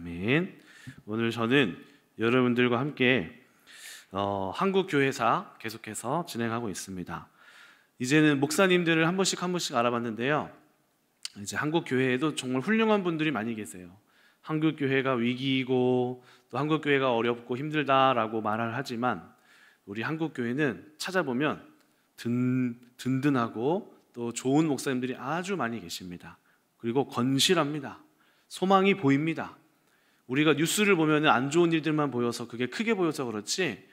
아멘. 오늘 저는 여러분들과 함께 한국교회사 계속해서 진행하고 있습니다. 이제는 목사님들을 한 번씩 알아봤는데요. 이제 한국교회에도 정말 훌륭한 분들이 많이 계세요. 한국교회가 위기이고 또 한국교회가 어렵고 힘들다라고 말을 하지만 우리 한국교회는 찾아보면 든든하고 또 좋은 목사님들이 아주 많이 계십니다. 그리고 건실합니다. 소망이 보입니다. 우리가 뉴스를 보면 안 좋은 일들만 보여서 그게 크게 보여서 그렇지,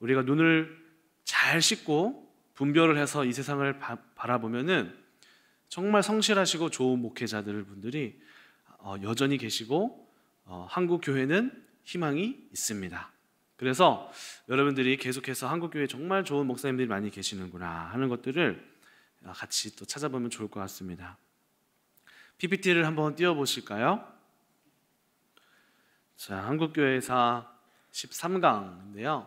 우리가 눈을 잘 씻고 분별을 해서 이 세상을 바라보면은 정말 성실하시고 좋은 목회자들 분들이 여전히 계시고 한국교회는 희망이 있습니다. 그래서 여러분들이 계속해서 한국교회에 정말 좋은 목사님들이 많이 계시는구나 하는 것들을 같이 또 찾아보면 좋을 것 같습니다. PPT를 한번 띄워보실까요? 자, 한국교회사 13강인데요.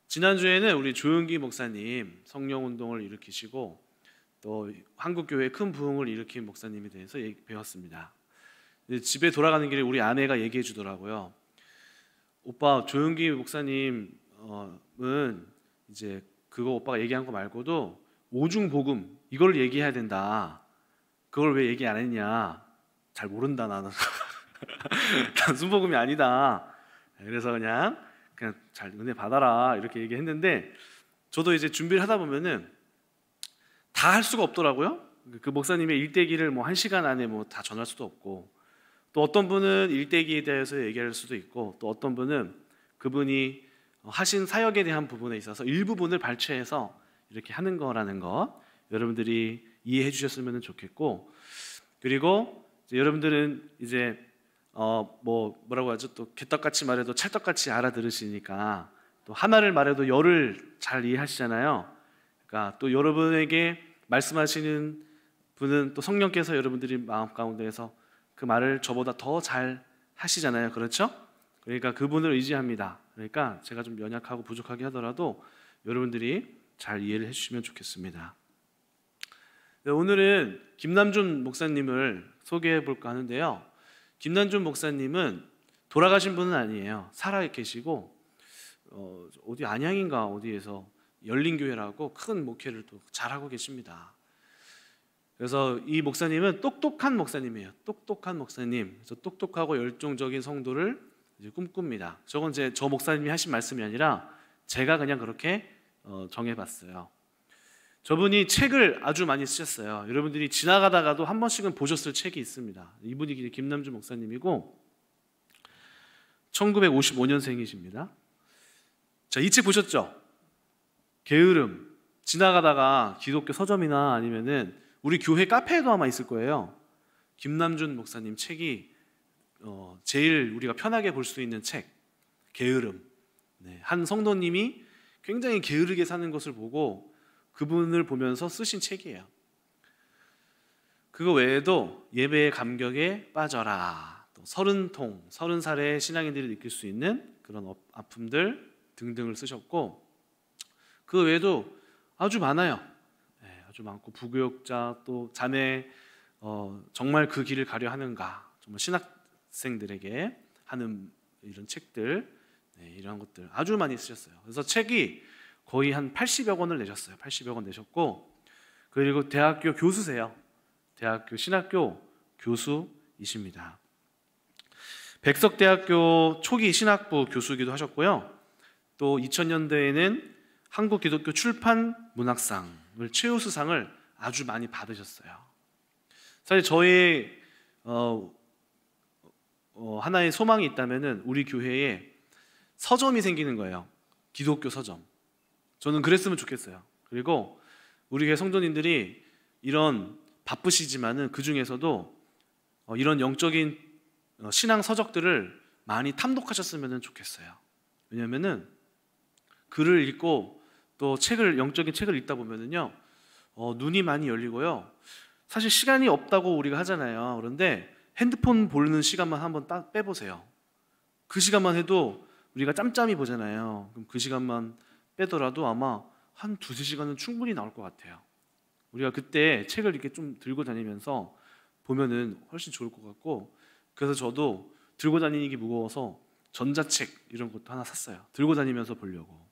지난주에는 우리 조용기 목사님 성령운동을 일으키시고 또 한국교회의 큰 부흥을 일으킨 목사님에 대해서 배웠습니다. 집에 돌아가는 길에 우리 아내가 얘기해 주더라고요. 오빠, 조용기 목사님은 이제 그거 오빠가 얘기한 거 말고도 오중복음 이걸 얘기해야 된다. 그걸 왜 얘기 안 했냐? 잘 모른다 나는. 단순복음이 아니다. 그래서 그냥 잘 은혜 받아라 이렇게 얘기했는데, 저도 이제 준비를 하다 보면은 다 할 수가 없더라고요. 그 목사님의 일대기를 뭐 1시간 안에 뭐 다 전할 수도 없고, 또 어떤 분은 일대기에 대해서 얘기할 수도 있고, 또 어떤 분은 그분이 하신 사역에 대한 부분에 있어서 일부분을 발췌해서 이렇게 하는 거라는 것 여러분들이 이해해 주셨으면 좋겠고, 그리고 이제 여러분들은 이제 뭐라고 하죠? 또 개떡같이 말해도 찰떡같이 알아들으시니까 또 하나를 말해도 열을 잘 이해하시잖아요. 그러니까 또 여러분에게 말씀하시는 분은 또 성령께서 여러분들이 마음 가운데에서 그 말을 저보다 더 잘 하시잖아요. 그렇죠? 그러니까 그분을 의지합니다. 그러니까 제가 좀 연약하고 부족하게 하더라도 여러분들이 잘 이해를 해주시면 좋겠습니다. 네, 오늘은 김남준 목사님을 소개해 볼까 하는데요. 김남준 목사님은 돌아가신 분은 아니에요. 살아 계시고 어디 안양인가 어디에서 열린교회라고 큰 목회를 또 잘하고 계십니다. 그래서 이 목사님은 똑똑한 목사님이에요. 똑똑한 목사님. 그래서 똑똑하고 열정적인 성도를 이제 꿈꿉니다. 저건 저 목사님이 하신 말씀이 아니라 제가 그냥 그렇게 정해봤어요. 저분이 책을 아주 많이 쓰셨어요. 여러분들이 지나가다가도 한 번씩은 보셨을 책이 있습니다. 이분이 김남준 목사님이고 1955년생이십니다. 자, 이 책 보셨죠? 게으름. 지나가다가 기독교 서점이나 아니면은 우리 교회 카페에도 아마 있을 거예요. 김남준 목사님 책이 제일 우리가 편하게 볼 수 있는 책, 게으름. 네, 한 성도님이 굉장히 게으르게 사는 것을 보고 그분을 보면서 쓰신 책이에요. 그거 외에도 예배의 감격에 빠져라, 또 30살의 신앙인들이 느낄 수 있는 그런 아픔들 등등을 쓰셨고, 그 외에도 아주 많아요. 네, 아주 많고, 부교육자, 또 자네 정말 그 길을 가려 하는가, 정말 신학생들에게 하는 이런 책들, 네, 이런 것들 아주 많이 쓰셨어요. 그래서 책이 거의 한 80여 권을 내셨어요. 80여 권 내셨고, 그리고 대학교 교수세요. 대학교 신학교 교수이십니다. 백석대학교 초기 신학부 교수기도 하셨고요. 또 2000년대에는 한국기독교 출판문학상을 최우수상을 아주 많이 받으셨어요. 사실 저의 하나의 소망이 있다면은 우리 교회에 서점이 생기는 거예요. 기독교 서점. 저는 그랬으면 좋겠어요. 그리고 우리 교회 성도님들이 이런 바쁘시지만은 그 중에서도 이런 영적인 신앙 서적들을 많이 탐독하셨으면 좋겠어요. 왜냐하면은 글을 읽고 또 영적인 책을 읽다 보면은요, 눈이 많이 열리고요. 사실 시간이 없다고 우리가 하잖아요. 그런데 핸드폰 보는 시간만 한번 딱 빼보세요. 그 시간만 해도 우리가 짬짬이 보잖아요. 그럼 그 시간만 빼더라도 아마 한 2-3시간은 충분히 나올 것 같아요. 우리가 그때 책을 이렇게 좀 들고 다니면서 보면은 훨씬 좋을 것 같고, 그래서 저도 들고 다니기 무거워서 전자책 이런 것도 하나 샀어요. 들고 다니면서 보려고.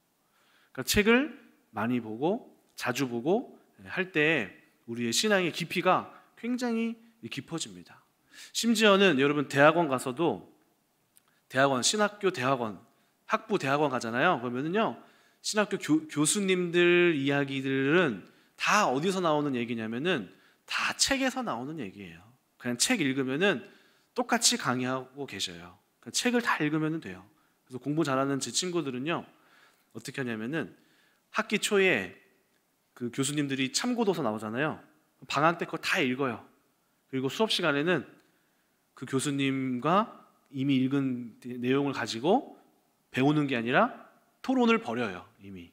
그러니까 책을 많이 보고 자주 보고 할 때 우리의 신앙의 깊이가 굉장히 깊어집니다. 심지어는 여러분 대학원 가서도 대학원, 신학교 대학원, 학부 대학원 가잖아요. 그러면은요 신학교 교수님들 이야기들은 다 어디서 나오는 얘기냐면은 다 책에서 나오는 얘기예요. 그냥 책 읽으면은 똑같이 강의하고 계셔요. 그냥 책을 다 읽으면 돼요. 그래서 공부 잘하는 제 친구들은요 어떻게 하냐면은 학기 초에 그 교수님들이 참고도서 나오잖아요. 방학 때 그거 다 읽어요. 그리고 수업 시간에는 그 교수님과 이미 읽은 내용을 가지고 배우는 게 아니라 토론을 벌여요. 이미.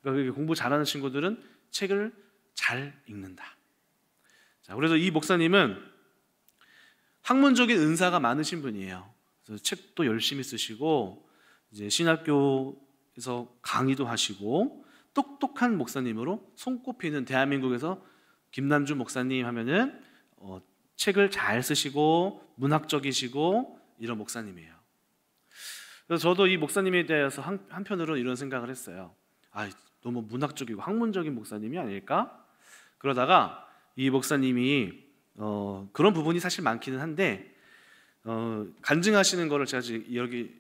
그러니까 공부 잘하는 친구들은 책을 잘 읽는다. 자, 그래서 이 목사님은 학문적인 은사가 많으신 분이에요. 그래서 책도 열심히 쓰시고 이제 신학교에서 강의도 하시고 똑똑한 목사님으로 손꼽히는 대한민국에서 김남준 목사님 하면은 책을 잘 쓰시고 문학적이시고 이런 목사님이에요. 그래서 저도 이 목사님에 대해서 한편으로는 이런 생각을 했어요. 너무 문학적이고 학문적인 목사님이 아닐까? 그러다가 이 목사님이 그런 부분이 사실 많기는 한데 간증하시는 거를 제가 여기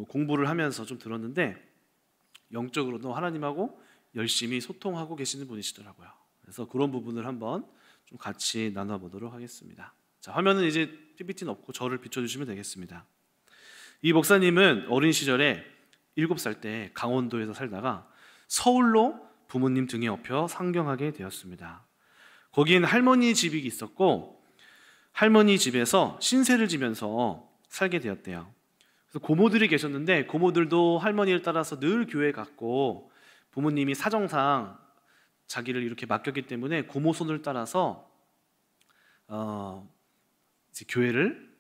공부를 하면서 좀 들었는데 영적으로도 하나님하고 열심히 소통하고 계시는 분이시더라고요. 그래서 그런 부분을 한번 좀 같이 나눠보도록 하겠습니다. 자, 화면은 이제 PPT는 없고 저를 비춰주시면 되겠습니다. 이 목사님은 어린 시절에 7살 때 강원도에서 살다가 서울로 부모님 등에 업혀 상경하게 되었습니다. 거기에는 할머니 집이 있었고 할머니 집에서 신세를 지면서 살게 되었대요. 그래서 고모들이 계셨는데 고모들도 할머니를 따라서 늘 교회 갔고 부모님이 사정상 자기를 이렇게 맡겼기 때문에 고모 손을 따라서 이제 교회를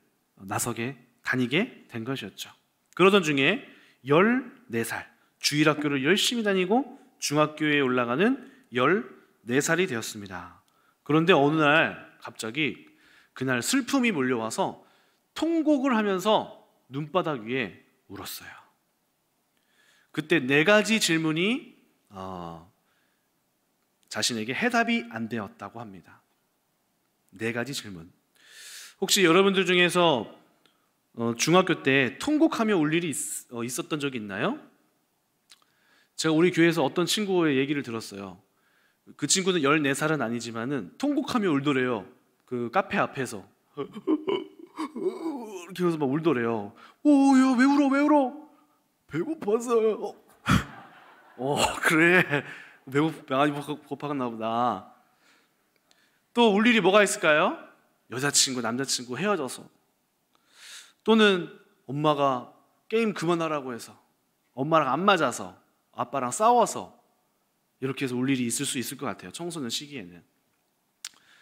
다니게 된 것이었죠. 그러던 중에 14살 주일학교를 열심히 다니고 중학교에 올라가는 14살이 되었습니다. 그런데 어느 날 갑자기 그날 슬픔이 몰려와서 통곡을 하면서 눈바닥 위에 울었어요. 그때 4가지 질문이 자신에게 해답이 안 되었다고 합니다. 4가지 질문. 혹시 여러분들 중에서 중학교 때 통곡하며 울 일이 있었던 적이 있나요? 제가 우리 교회에서 어떤 친구의 얘기를 들었어요. 그 친구는 14살은 아니지만은 통곡하며 울더래요. 그 카페 앞에서 이렇게 해서 막 울더래요. 야, 왜 울어? 배고파서. 그래. 많이 고팠나 보다. 또 울 일이 뭐가 있을까요? 여자친구, 남자친구 헤어져서, 또는 엄마가 게임 그만하라고 해서, 엄마랑 안 맞아서, 아빠랑 싸워서, 이렇게 해서 울 일이 있을 수 있을 것 같아요. 청소년 시기에는.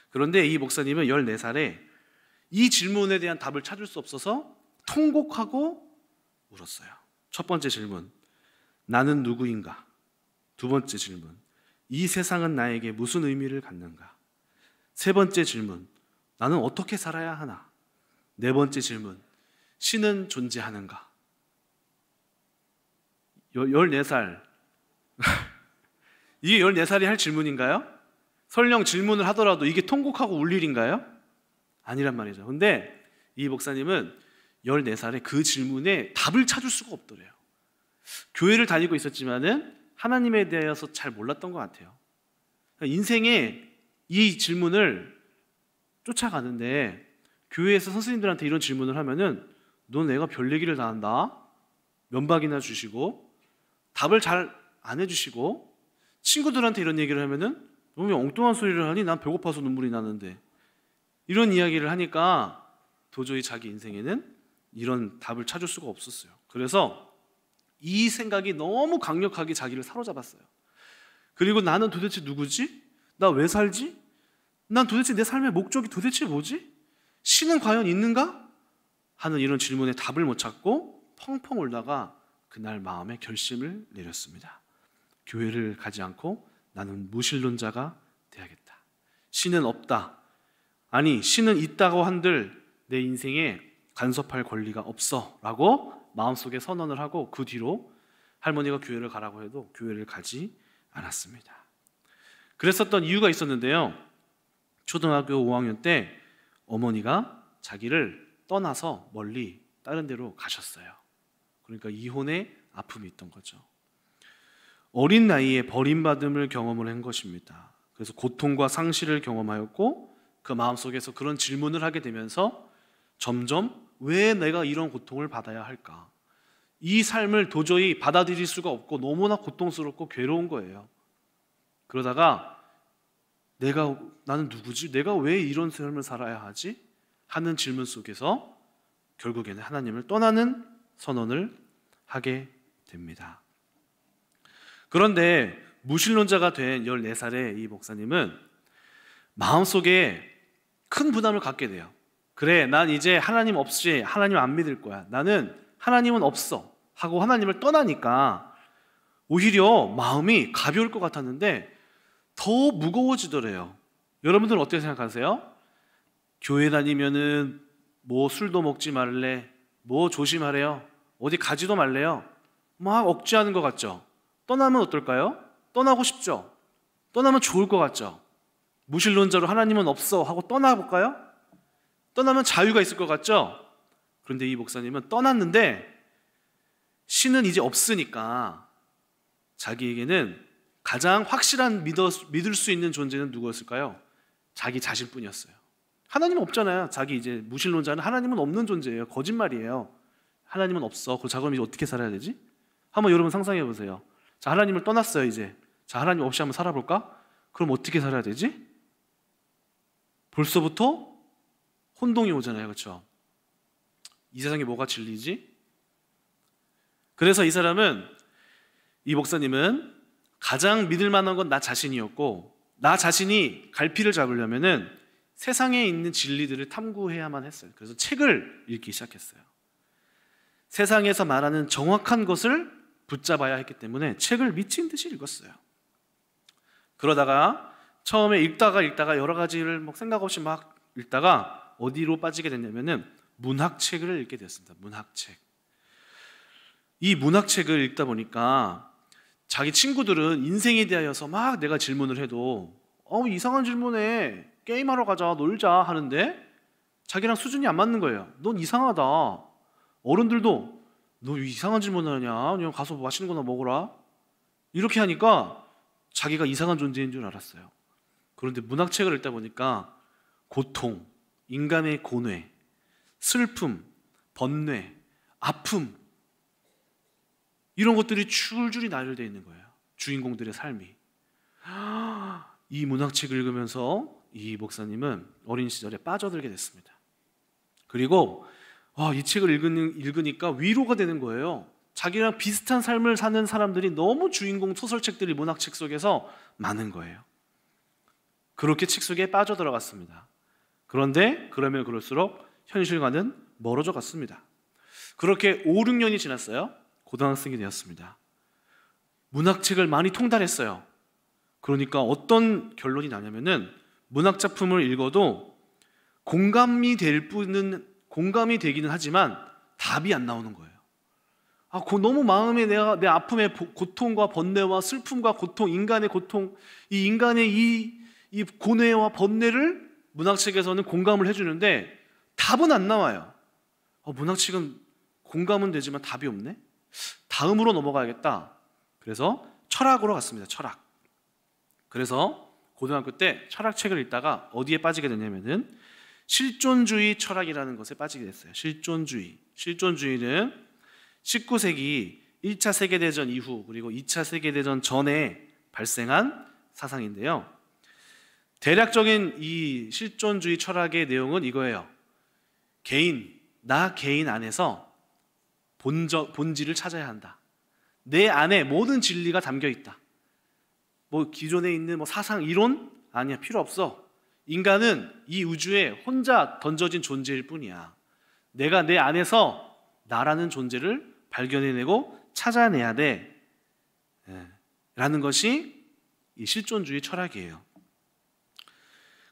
그런데 이 목사님은 14살에 이 질문에 대한 답을 찾을 수 없어서 통곡하고 울었어요. 첫 번째 질문, 나는 누구인가? 두 번째 질문, 이 세상은 나에게 무슨 의미를 갖는가? 세 번째 질문, 나는 어떻게 살아야 하나? 네 번째 질문, 신은 존재하는가? 14살 이게 14살이 할 질문인가요? 설령 질문을 하더라도 이게 통곡하고 울 일인가요? 아니란 말이죠. 근데 이 목사님은 14살에 그 질문에 답을 찾을 수가 없더래요. 교회를 다니고 있었지만은 하나님에 대해서 잘 몰랐던 것 같아요. 인생에 이 질문을 쫓아가는데 교회에서 선생님들한테 이런 질문을 하면은 너 내가 별 얘기를 다 한다? 면박이나 주시고 답을 잘 안 해주시고 친구들한테 이런 얘기를 하면은 너 왜 엉뚱한 소리를 하니? 난 배고파서 눈물이 나는데 이런 이야기를 하니까 도저히 자기 인생에는 이런 답을 찾을 수가 없었어요. 그래서 이 생각이 너무 강력하게 자기를 사로잡았어요. 그리고 나는 도대체 누구지? 나 왜 살지? 난 도대체 내 삶의 목적이 도대체 뭐지? 신은 과연 있는가? 하는 이런 질문에 답을 못 찾고 펑펑 울다가 그날 마음에 결심을 내렸습니다. 교회를 가지 않고 나는 무신론자가 돼야겠다. 신은 없다. 아니, 신은 있다고 한들 내 인생에 간섭할 권리가 없어 라고 마음속에 선언을 하고 그 뒤로 할머니가 교회를 가라고 해도 교회를 가지 않았습니다. 그랬었던 이유가 있었는데요. 초등학교 5학년 때 어머니가 자기를 떠나서 멀리 다른 데로 가셨어요. 그러니까 이혼의 아픔이 있던 거죠. 어린 나이에 버림받음을 경험을 한 것입니다. 그래서 고통과 상실을 경험하였고 그 마음속에서 그런 질문을 하게 되면서 점점 왜 내가 이런 고통을 받아야 할까? 이 삶을 도저히 받아들일 수가 없고 너무나 고통스럽고 괴로운 거예요. 그러다가 나는 누구지? 내가 왜 이런 삶을 살아야 하지? 하는 질문 속에서 결국에는 하나님을 떠나는 선언을 하게 됩니다. 그런데 무신론자가 된 14살의 이 목사님은 마음속에 큰 부담을 갖게 돼요. 그래, 난 이제 하나님 없이 하나님 안 믿을 거야. 나는 하나님은 없어 하고 하나님을 떠나니까 오히려 마음이 가벼울 것 같았는데 더 무거워지더래요. 여러분들은 어떻게 생각하세요? 교회 다니면은 뭐 술도 먹지 말래, 뭐 조심하래요, 어디 가지도 말래요, 막 억지하는 것 같죠? 떠나면 어떨까요? 떠나고 싶죠? 떠나면 좋을 것 같죠? 무신론자로 하나님은 없어 하고 떠나볼까요? 떠나면 자유가 있을 것 같죠? 그런데 이 목사님은 떠났는데 신은 이제 없으니까 자기에게는 가장 확실한 믿을 수 있는 존재는 누구였을까요? 자기 자신뿐이었어요. 하나님은 없잖아요. 자기 이제 무신론자는 하나님은 없는 존재예요. 거짓말이에요. 하나님은 없어. 그 자그럼 이제 어떻게 살아야 되지? 한번 여러분 상상해 보세요. 자, 하나님을 떠났어요 이제. 자, 하나님 없이 한번 살아볼까? 그럼 어떻게 살아야 되지? 벌써부터 혼동이 오잖아요. 그렇죠? 이 세상에 뭐가 진리지? 그래서 이 목사님은 가장 믿을 만한 건 나 자신이었고, 나 자신이 갈피를 잡으려면은 세상에 있는 진리들을 탐구해야만 했어요. 그래서 책을 읽기 시작했어요. 세상에서 말하는 정확한 것을 붙잡아야 했기 때문에 책을 미친 듯이 읽었어요. 그러다가 처음에 읽다가 여러 가지를 막 생각 없이 막 읽다가 어디로 빠지게 됐냐면은 문학책을 읽게 됐습니다. 문학책. 이 문학책을 읽다 보니까 자기 친구들은 인생에 대하여서 막 내가 질문을 해도 이상한 질문에 게임하러 가자, 놀자 하는데 자기랑 수준이 안 맞는 거예요. 넌 이상하다. 어른들도 너 이상한 질문을 하냐? 그냥 가서 맛있는 거나 먹어라. 이렇게 하니까 자기가 이상한 존재인 줄 알았어요. 그런데 문학책을 읽다 보니까 고통, 인간의 고뇌, 슬픔, 번뇌, 아픔, 이런 것들이 줄줄이 나열되어 있는 거예요. 주인공들의 삶이. 이 문학책을 읽으면서 이 목사님은 어린 시절에 빠져들게 됐습니다. 그리고 이 책을 읽으니까 위로가 되는 거예요. 자기랑 비슷한 삶을 사는 사람들이 너무 주인공 소설책들이 문학책 속에서 많은 거예요. 그렇게 책 속에 빠져들어갔습니다. 그런데 그러면 그럴수록 현실과는 멀어져 갔습니다. 그렇게 5, 6년이 지났어요. 고등학생이 되었습니다. 문학책을 많이 통달했어요. 그러니까 어떤 결론이 나냐면은 문학 작품을 읽어도 공감이 되기는 하지만 답이 안 나오는 거예요. 너무 마음에 내 아픔의 고통과 번뇌와 슬픔과 고통, 인간의 고통, 이 인간의 이 고뇌와 번뇌를 문학책에서는 공감을 해주는데 답은 안 나와요. 문학책은 공감은 되지만 답이 없네? 다음으로 넘어가야겠다. 그래서 철학으로 갔습니다. 철학. 그래서 고등학교 때 철학책을 읽다가 어디에 빠지게 됐냐면은 실존주의 철학이라는 것에 빠지게 됐어요. 실존주의는 19세기 1차 세계대전 이후 그리고 2차 세계대전 전에 발생한 사상인데요. 대략적인 이 실존주의 철학의 내용은 이거예요. 나 개인 안에서 본질을 찾아야 한다. 내 안에 모든 진리가 담겨 있다. 기존에 있는 사상, 이론? 아니야, 필요 없어. 인간은 이 우주에 혼자 던져진 존재일 뿐이야. 내가 내 안에서 나라는 존재를 발견해내고 찾아내야 돼. 라는 것이 이 실존주의 철학이에요.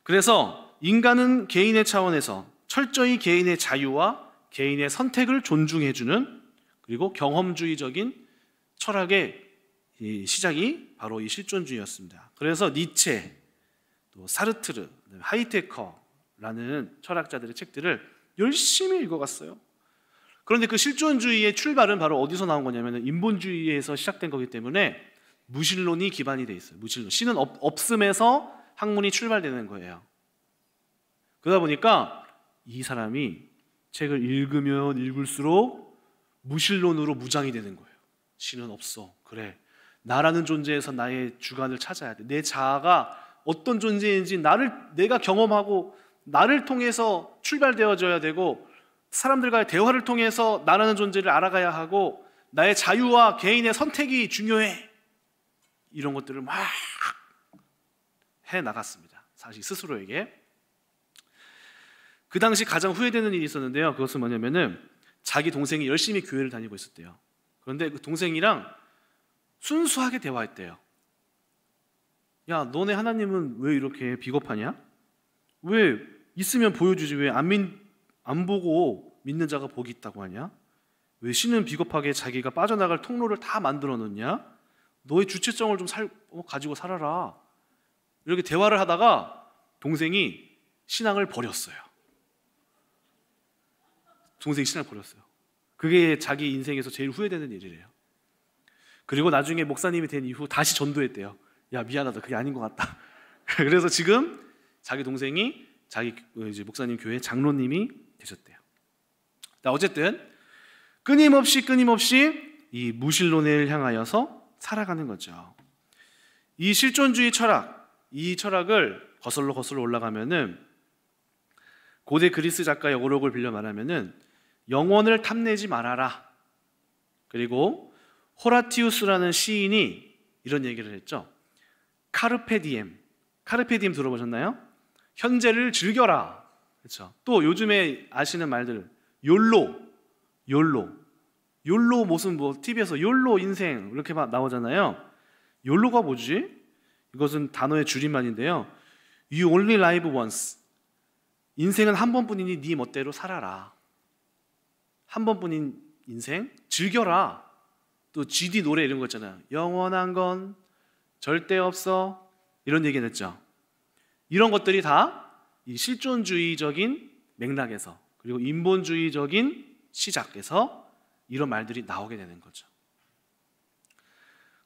그래서 인간은 개인의 차원에서 철저히 개인의 자유와 개인의 선택을 존중해주는, 그리고 경험주의적인 철학의 이 시작이 바로 이 실존주의였습니다. 그래서 니체, 또 사르트르, 하이테커라는 철학자들의 책들을 열심히 읽어갔어요. 그런데 그 실존주의의 출발은 바로 어디서 나온 거냐면 인본주의에서 시작된 거기 때문에 무신론이 기반이 돼 있어요. 무신론. 신은 없음에서 학문이 출발되는 거예요. 그러다 보니까 이 사람이 책을 읽으면 읽을수록 무신론으로 무장이 되는 거예요. 신은 없어. 그래. 나라는 존재에서 나의 주관을 찾아야 돼. 내 자아가 어떤 존재인지 내가 경험하고 나를 통해서 출발되어져야 되고, 사람들과의 대화를 통해서 나라는 존재를 알아가야 하고, 나의 자유와 개인의 선택이 중요해. 이런 것들을 막 해나갔습니다. 사실 스스로에게. 그 당시 가장 후회되는 일이 있었는데요. 그것은 뭐냐면은 자기 동생이 열심히 교회를 다니고 있었대요. 그런데 그 동생이랑 순수하게 대화했대요. 야, 너네 하나님은 왜 이렇게 비겁하냐? 왜 있으면 보여주지 왜 안 보고 믿는 자가 복이 있다고 하냐? 왜 신은 비겁하게 자기가 빠져나갈 통로를 다 만들어 놓냐? 너의 주체성을 좀 가지고 살아라. 이렇게 대화를 하다가 동생이 신앙을 버렸어요. 동생이 신앙을 버렸어요. 그게 자기 인생에서 제일 후회되는 일이래요. 그리고 나중에 목사님이 된 이후 다시 전도했대요. 야, 미안하다. 그게 아닌 것 같다. 그래서 지금 자기 동생이 자기 이제 목사님 교회 장로님이 되셨대요. 어쨌든 끊임없이 이 무신론을 향하여서 살아가는 거죠. 이 실존주의 철학, 이 철학을 거슬러 올라가면은 고대 그리스 작가의 어록을 빌려 말하면은 영혼을 탐내지 말아라. 그리고 호라티우스라는 시인이 이런 얘기를 했죠. 카르페 디엠 들어보셨나요? 현재를 즐겨라. 그렇죠. 또 요즘에 아시는 말들, 욜로 무슨 TV에서 욜로 인생 이렇게 막 나오잖아요. 욜로가 뭐지? 이것은 단어의 줄임말인데요. You only live once. 인생은 한 번뿐이니 네 멋대로 살아라. 한 번뿐인 인생 즐겨라. 또 GD 노래 이런 거 있잖아요. 영원한 건 절대 없어. 이런 얘기는 했죠. 이런 것들이 다 이 실존주의적인 맥락에서, 그리고 인본주의적인 시작에서 이런 말들이 나오게 되는 거죠.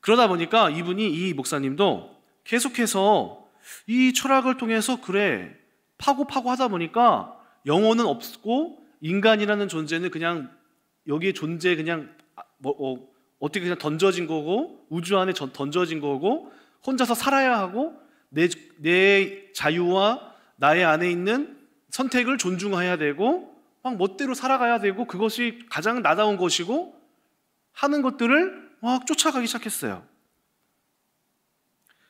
그러다 보니까 이 목사님도 계속해서 이 철학을 통해서 파고 하다 보니까 영혼은 없고 인간이라는 존재는 그냥 여기에 존재 어떻게 그냥 던져진 거고, 우주 안에 던져진 거고, 혼자서 살아야 하고, 내 자유와 나의 안에 있는 선택을 존중해야 되고, 막 멋대로 살아가야 되고, 그것이 가장 나다운 것이고 하는 것들을 막 쫓아가기 시작했어요.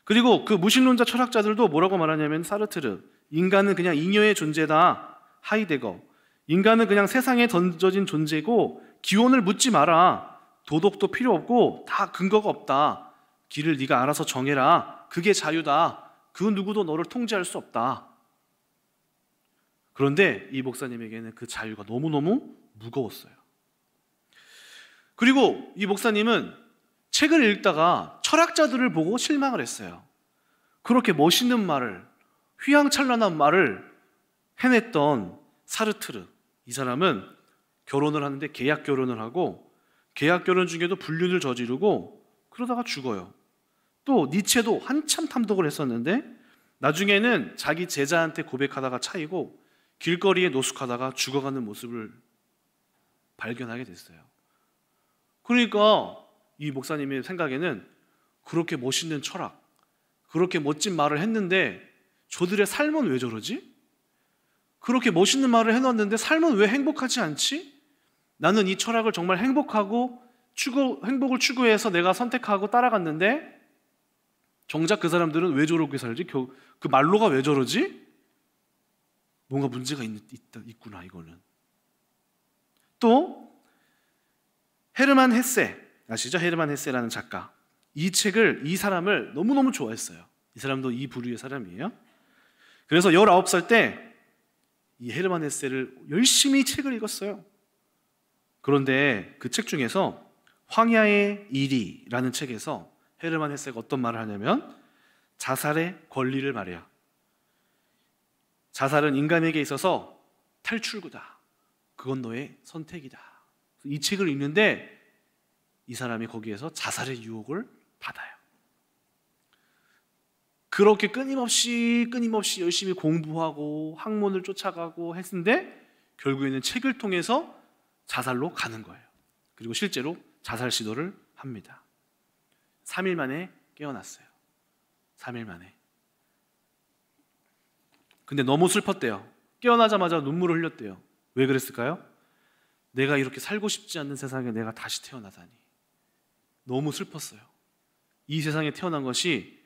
그리고 그 무신론자 철학자들도 뭐라고 말하냐면, 사르트르, 인간은 그냥 잉여의 존재다. 하이데거, 인간은 그냥 세상에 던져진 존재고 기원을 묻지 마라. 도덕도 필요 없고 다 근거가 없다. 길을 네가 알아서 정해라. 그게 자유다. 그 누구도 너를 통제할 수 없다. 그런데 이 목사님에게는 그 자유가 너무너무 무거웠어요. 그리고 이 목사님은 책을 읽다가 철학자들을 보고 실망을 했어요. 그렇게 멋있는 말을, 휘황찬란한 말을 해냈던 사르트르, 이 사람은 결혼을 하는데 계약 결혼을 하고, 계약 결혼 중에도 불륜을 저지르고 그러다가 죽어요. 또 니체도 한참 탐독을 했었는데 나중에는 자기 제자한테 고백하다가 차이고 길거리에 노숙하다가 죽어가는 모습을 발견하게 됐어요. 그러니까 이 목사님의 생각에는 그렇게 멋있는 철학, 그렇게 멋진 말을 했는데 저들의 삶은 왜 저러지? 그렇게 멋있는 말을 해놨는데 삶은 왜 행복하지 않지? 나는 이 철학을 정말 행복을 추구해서 내가 선택하고 따라갔는데 정작 그 사람들은 왜 저렇게 살지? 그 말로가 왜 저러지? 뭔가 문제가 있구나, 이거는. 또 헤르만 헤세, 아시죠? 헤르만 헤세라는 작가. 이 사람을 너무너무 좋아했어요. 이 사람도 이 부류의 사람이에요. 그래서 19살 때 이 헤르만 헤세를 열심히 책을 읽었어요. 그런데 그 책 중에서 황야의 일이라는 책에서 헤르만 헤세가 어떤 말을 하냐면 자살의 권리를 말해요. 자살은 인간에게 있어서 탈출구다. 그건 너의 선택이다. 이 책을 읽는데 이 사람이 거기에서 자살의 유혹을 받아요. 그렇게 끊임없이 열심히 공부하고 학문을 쫓아가고 했는데 결국에는 책을 통해서 자살로 가는 거예요. 그리고 실제로 자살 시도를 합니다. 3일 만에 깨어났어요. 3일 만에. 근데 너무 슬펐대요. 깨어나자마자 눈물을 흘렸대요. 왜 그랬을까요? 내가 이렇게 살고 싶지 않는 세상에 내가 다시 태어나다니. 너무 슬펐어요. 이 세상에 태어난 것이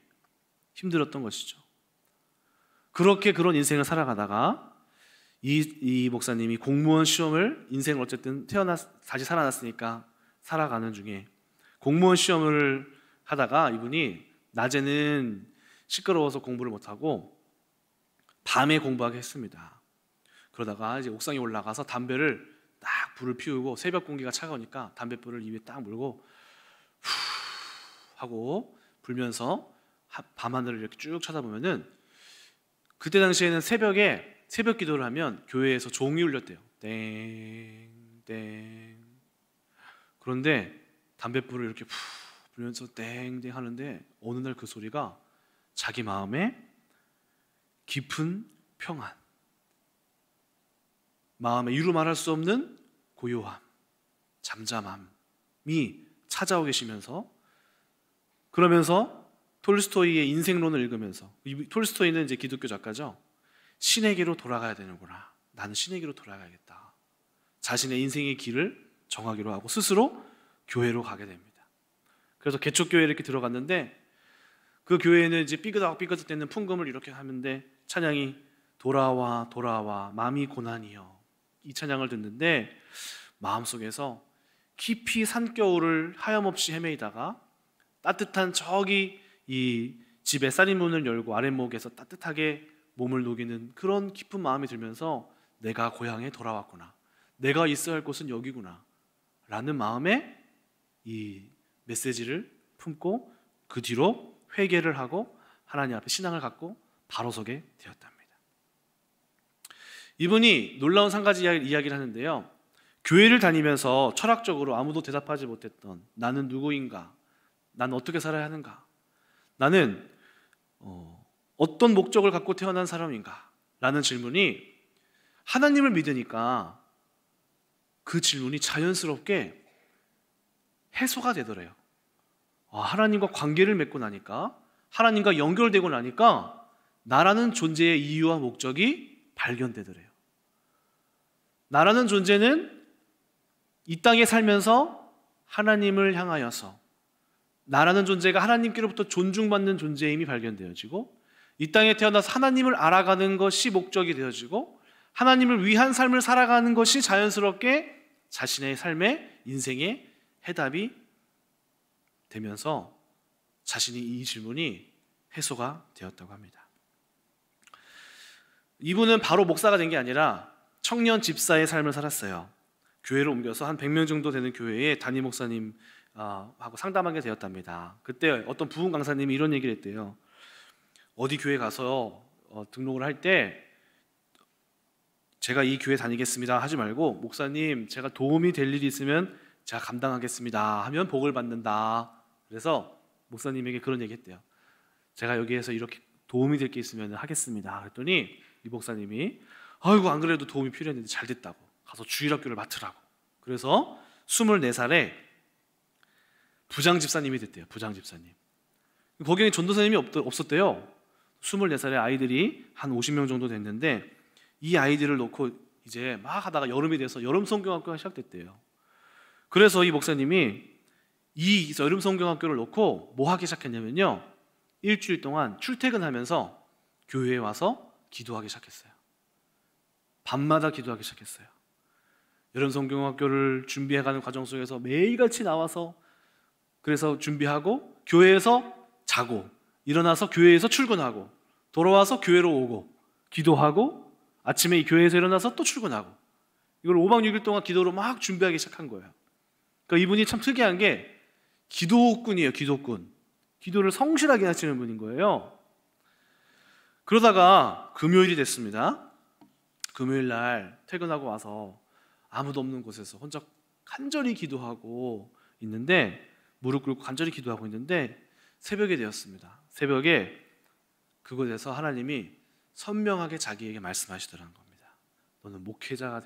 힘들었던 것이죠. 그렇게 그런 인생을 살아가다가 이 목사님이 공무원 시험을, 인생을 어쨌든 다시 살아났으니까 살아가는 중에 공무원 시험을 하다가 이분이 낮에는 시끄러워서 공부를 못하고 밤에 공부하게 했습니다. 그러다가 이제 옥상에 올라가서 담배를 딱 불을 피우고 새벽 공기가 차가우니까 담뱃불을 입에 딱 물고 후 하고 불면서 밤하늘을 이렇게 쭉 쳐다보면은 그때 당시에는 새벽에 새벽 기도를 하면 교회에서 종이 울렸대요. 땡땡. 그런데 담뱃불을 이렇게 푸 불면서 땡땡 하는데 어느 날 그 소리가 자기 마음에 깊은 평안, 마음에 이루 말할 수 없는 고요함, 잠잠함이 찾아오 계시면서, 그러면서 톨스토이의 인생론을 읽으면서, 톨스토이는 이제 기독교 작가죠. 신에게로 돌아가야 되는구나. 나는 신에게로 돌아가야겠다. 자신의 인생의 길을 정하기로 하고 스스로 교회로 가게 됩니다. 그래서 개척교회에 이렇게 들어갔는데 그 교회에는 이제 삐그덕대는 풍금을 이렇게 하는데 찬양이 돌아와 돌아와 마음이 고난이여, 이 찬양을 듣는데 마음속에서 깊이 산겨울을 하염없이 헤매이다가 따뜻한 저기 이 집에 쌀이문을 열고 아랫목에서 따뜻하게 몸을 녹이는 그런 깊은 마음이 들면서 내가 고향에 돌아왔구나, 내가 있어야 할 곳은 여기구나 라는 마음에 이 메시지를 품고 그 뒤로 회개를 하고 하나님 앞에 신앙을 갖고 바로 서게 되었답니다. 이분이 놀라운 한 가지 이야기를 하는데요, 교회를 다니면서 철학적으로 아무도 대답하지 못했던 나는 누구인가, 나는 어떻게 살아야 하는가, 나는 어떤 목적을 갖고 태어난 사람인가 라는 질문이 하나님을 믿으니까 그 질문이 자연스럽게 해소가 되더래요. 하나님과 관계를 맺고 나니까, 하나님과 연결되고 나니까 나라는 존재의 이유와 목적이 발견되더래요. 나라는 존재는 이 땅에 살면서 하나님을 향하여서, 나라는 존재가 하나님께로부터 존중받는 존재임이 발견되어지고, 이 땅에 태어나서 하나님을 알아가는 것이 목적이 되어지고, 하나님을 위한 삶을 살아가는 것이 자연스럽게 자신의 삶의 인생의 해답이 되면서 자신이 이 질문이 해소가 되었다고 합니다. 이분은 바로 목사가 된 게 아니라 청년 집사의 삶을 살았어요. 교회를 옮겨서 한 100명 정도 되는 교회에 담임 목사님 하고 상담하게 되었답니다. 그때 어떤 부흥 강사님이 이런 얘기를 했대요. 어디 교회 가서 등록을 할 때 제가 이 교회 다니겠습니다 하지 말고, 목사님 제가 도움이 될 일이 있으면 제가 감당하겠습니다 하면 복을 받는다. 그래서 목사님에게 그런 얘기 했대요. 제가 여기에서 이렇게 도움이 될 게 있으면 하겠습니다. 그랬더니 이 목사님이 아이고 안 그래도 도움이 필요했는데 잘 됐다고, 가서 주일학교를 맡으라고. 그래서 24살에 부장 집사님이 됐대요. 부장 집사님. 거기에 전도사님이 없었대요. 24살에 아이들이 한 50명 정도 됐는데 이 아이들을 놓고 이제 막 하다가 여름이 돼서 여름 성경학교가 시작됐대요. 그래서 이 목사님이 이 여름 성경학교를 놓고 뭐 하기 시작했냐면요, 일주일 동안 출퇴근하면서 교회에 와서 기도하기 시작했어요. 밤마다 기도하기 시작했어요. 여름 성경학교를 준비해가는 과정 속에서 매일같이 나와서 그래서 준비하고 교회에서 자고 일어나서 교회에서 출근하고 돌아와서 교회로 오고 기도하고 아침에 이 교회에서 일어나서 또 출근하고 이걸 5박 6일 동안 기도로 막 준비하기 시작한 거예요. 그러니까 이분이 참 특이한 게 기도꾼이에요. 기도꾼. 기도를 성실하게 하시는 분인 거예요. 그러다가 금요일이 됐습니다. 금요일 날 퇴근하고 와서 아무도 없는 곳에서 혼자 간절히 기도하고 있는데, 무릎 꿇고 간절히 기도하고 있는데 새벽이 되었습니다. 새벽에 그곳에서 하나님이 선명하게 자기에게 말씀하시더라는 겁니다. 너는 목회자가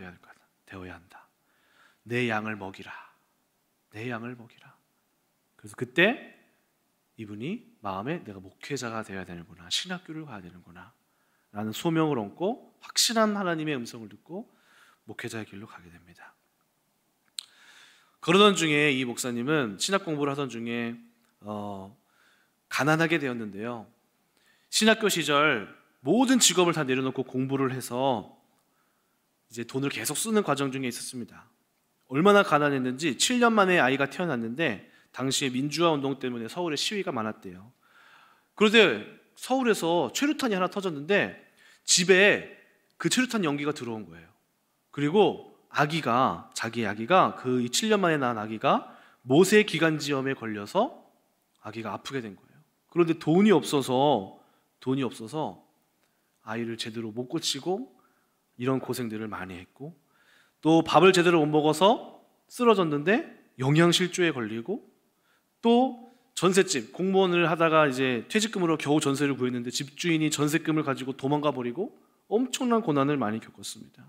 되어야 한다. 내 양을 먹이라. 내 양을 먹이라. 그래서 그때 이분이 마음에 내가 목회자가 되어야 되는구나, 신학교를 가야 되는구나 라는 소명을 얻고 확실한 하나님의 음성을 듣고 목회자의 길로 가게 됩니다. 그러던 중에 이 목사님은 신학 공부를 하던 중에 가난하게 되었는데요. 신학교 시절 모든 직업을 다 내려놓고 공부를 해서 이제 돈을 계속 쓰는 과정 중에 있었습니다. 얼마나 가난했는지 7년 만에 아이가 태어났는데 당시에 민주화 운동 때문에 서울에 시위가 많았대요. 그런데 서울에서 최루탄이 하나 터졌는데 집에 그 최루탄 연기가 들어온 거예요. 그리고 자기 아기가 그 7년 만에 낳은 아기가 모세 기관지염에 걸려서 아기가 아프게 된 거예요. 그런데 돈이 없어서 아이를 제대로 못 고치고 이런 고생들을 많이 했고, 또 밥을 제대로 못 먹어서 쓰러졌는데 영양실조에 걸리고, 또 전셋집 공무원을 하다가 이제 퇴직금으로 겨우 전세를 구했는데 집주인이 전세금을 가지고 도망가 버리고 엄청난 고난을 많이 겪었습니다.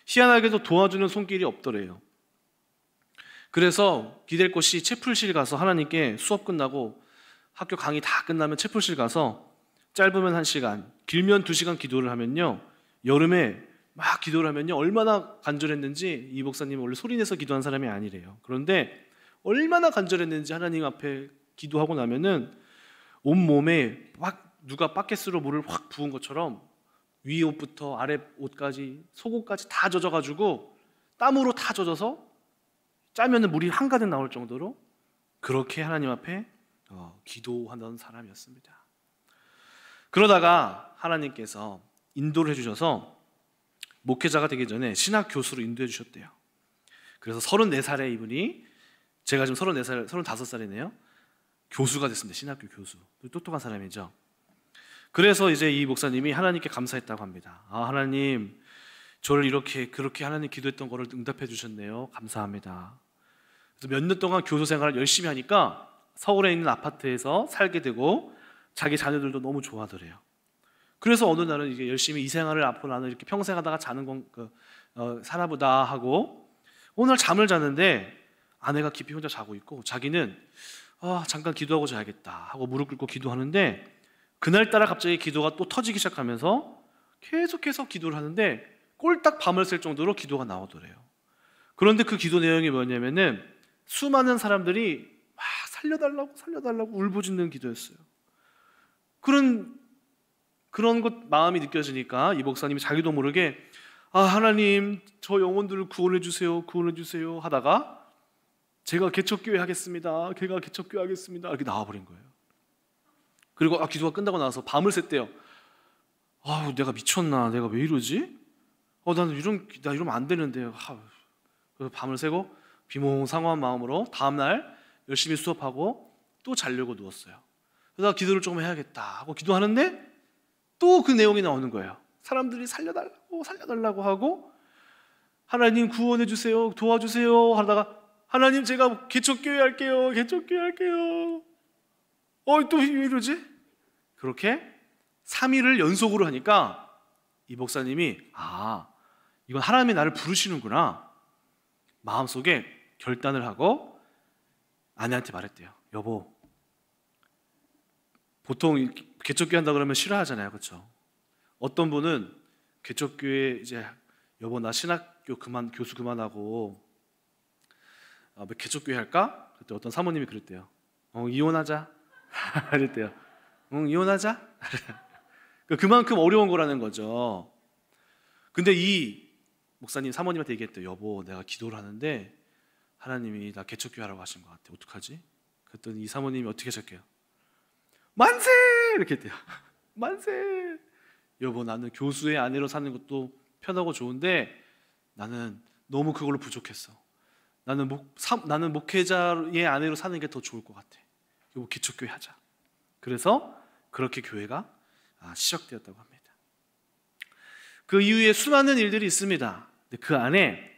희한하게도 도와주는 손길이 없더래요. 그래서 기댈 곳이 채플실 가서 하나님께 수업 끝나고 학교 강의 다 끝나면 채플실 가서 짧으면 1시간, 길면 2시간 기도를 하면요, 여름에 막 기도를 하면요 얼마나 간절했는지, 이 목사님은 원래 소리내서 기도한 사람이 아니래요. 그런데 얼마나 간절했는지 하나님 앞에 기도하고 나면은 온몸에 막 누가 바켓으로 물을 확 부은 것처럼 위 옷부터 아래 옷까지 속옷까지 다 젖어가지고 땀으로 다 젖어서 짜면은 물이 한가득 나올 정도로 그렇게 하나님 앞에 기도하던 사람이었습니다. 그러다가 하나님께서 인도를 해주셔서 목회자가 되기 전에 신학 교수로 인도해 주셨대요. 그래서 34살에 이분이, 제가 지금 34살, 35살이네요. 교수가 됐습니다. 신학교 교수. 똑똑한 사람이죠. 그래서 이제 이 목사님이 하나님께 감사했다고 합니다. 하나님, 저를 그렇게 하나님 기도했던 거를 응답해 주셨네요. 감사합니다. 그래서 몇 년 동안 교수 생활을 열심히 하니까 서울에 있는 아파트에서 살게 되고 자기 자녀들도 너무 좋아하더래요. 그래서 어느 날은 이제 열심히 이 생활을 앞으로 나는 이렇게 평생 하다가 살아보다 하고 어느 날 잠을 자는데 아내가 깊이 혼자 자고 있고 자기는 잠깐 기도하고 자야겠다 하고 무릎 꿇고 기도하는데, 그날따라 갑자기 기도가 또 터지기 시작하면서 계속해서 기도를 하는데 꼴딱 밤을 샐 정도로 기도가 나오더래요. 그런데 그 기도 내용이 뭐냐면은 수많은 사람들이 막 살려달라고 울부짖는 기도였어요. 그런 것 마음이 느껴지니까 이 목사님이 자기도 모르게 하나님, 저 영혼들을 구원해 주세요 하다가 제가 개척교회 하겠습니다 이렇게 나와버린 거예요. 그리고 기도가 끝나고 나서 밤을 샜대요. 내가 미쳤나, 내가 왜 이러지? 나는 이러면 안 되는데. 그래서 밤을 새고 비몽사몽한 마음으로 다음날 열심히 수업하고 또 자려고 누웠어요. 그래서 기도를 조금 해야겠다 하고 기도하는데 또 그 내용이 나오는 거예요. 사람들이 살려달라고 하고 하나님 구원해 주세요, 도와주세요 하다가 하나님, 제가 개척교회 할게요. 또 왜 이러지? 그렇게 3일을 연속으로 하니까 이 목사님이 이건 하나님이 나를 부르시는구나 마음속에 결단을 하고 아내한테 말했대요. 여보, 보통 개척교회 한다 그러면 싫어하잖아요, 그렇죠? 어떤 분은 개척교회 이제 여보 나 신학교 교수 그만하고 개척교회 할까? 그때 어떤 사모님이 그랬대요. 이혼하자. 그랬대요. 이혼하자. 그만큼 어려운 거라는 거죠. 근데 이 목사님 사모님한테 얘기했대요. 여보, 내가 기도를 하는데 하나님이 나 개척교회 하라고 하신 것 같아. 어떡하지? 그랬더니 이 사모님이 어떻게 하셨게요? 만세! 이렇게 했대요. 만세! 여보, 나는 교수의 아내로 사는 것도 편하고 좋은데 나는 너무 그걸로 부족했어. 나는 목회자의 아내로 사는 게 더 좋을 것 같아. 기초교회 하자. 그래서 그렇게 교회가 시작되었다고 합니다. 그 이후에 수많은 일들이 있습니다. 근데 그 안에